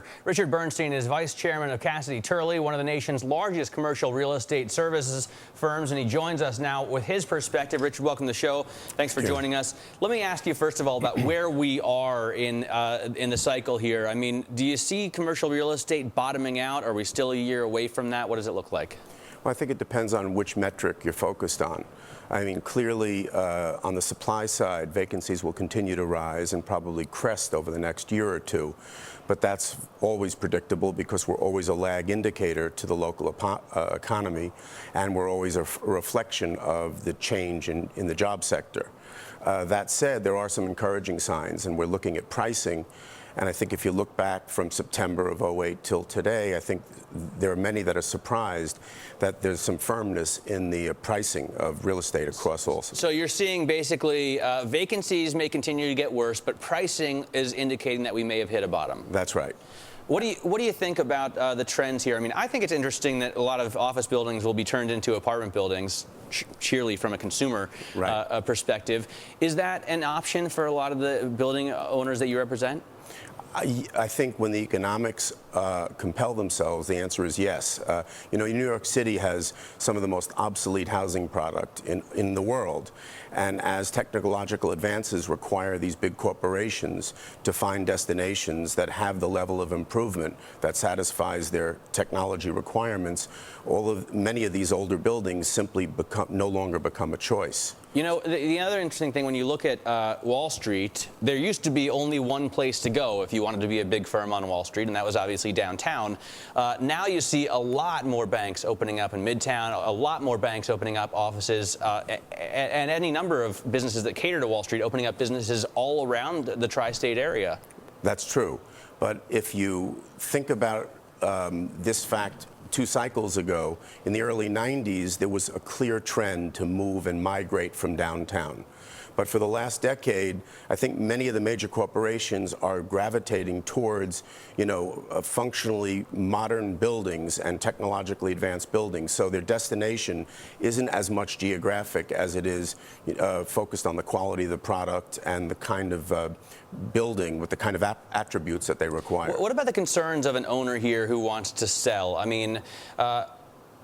here. Richard Bernstein is vice chairman of Cassidy Turley, one of the nation's largest commercial real estate services firms, and he joins us now with his perspective. Richard, welcome to the show. Thanks for joining us. Let me ask you, first of all, about where we are in the cycle here. I mean, do you see commercial real estate bottoming out? Are we still a year away from that? What does it look like? Well, I think it depends on which metric you're focused on. I mean, clearly, on the supply side, vacancies will continue to rise and probably crest over the next year or two. But that's always predictable because we're always a lag indicator to the local economy, and we're always a reflection of the change in the job sector. That said, there are some encouraging signs, and we're looking at pricing. And I think if you look back from September of '08 till today, I think there are many that are surprised that there's some firmness in the pricing of real estate across all. So you're seeing basically vacancies may continue to get worse, but pricing is indicating that we may have hit a bottom. That's right. What do you think about the trends here? I mean, I think it's interesting that a lot of office buildings will be turned into apartment buildings, sheerly from a consumer perspective. Is that an option for a lot of the building owners that you represent? I think when the economics compel themselves, the answer is yes. You know, New York City has some of the most obsolete housing product in the world. And as technological advances require these big corporations to find destinations that have the level of improvement that satisfies their technology requirements, many of these older buildings simply no longer become a choice. You know, the other interesting thing, when you look at Wall Street, there used to be only one place to go if you wanted to be a big firm on Wall Street, and that was obviously downtown. Now you see a lot more banks opening up in Midtown, a lot more banks opening up offices, and any number of businesses that cater to Wall Street opening up businesses all around the tri-state area. That's true. But if you think about this fact, 2 cycles ago, in the early 90s, there was a clear trend to move and migrate from downtown. But for the last decade, I think many of the major corporations are gravitating towards, you know, functionally modern buildings and technologically advanced buildings. So their destination isn't as much geographic as it is focused on the quality of the product and the kind of building with the kind of attributes that they require. What about the concerns of an owner here who wants to sell? I mean,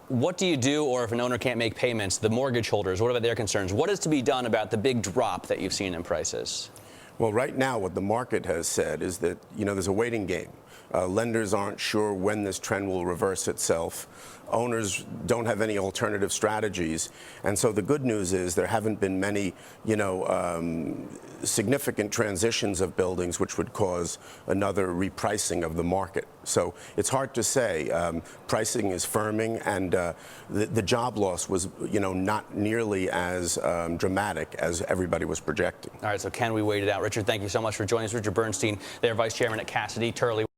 what do you do, or if an owner can't make payments, the mortgage holders, what about their concerns? What is to be done about the big drop that you've seen in prices? Well, right now, what the market has said is that, you know, there's a waiting game. Lenders aren't sure when this trend will reverse itself. Owners don't have any alternative strategies. And so the good news is there haven't been many, you know, significant transitions of buildings which would cause another repricing of the market. So it's hard to say. Pricing is firming, and the job loss was, you know, not nearly as dramatic as everybody was projecting. All right, so can we wait it out? Richard, thank you so much for joining us. Richard Bernstein, their vice chairman at Cassidy Turley.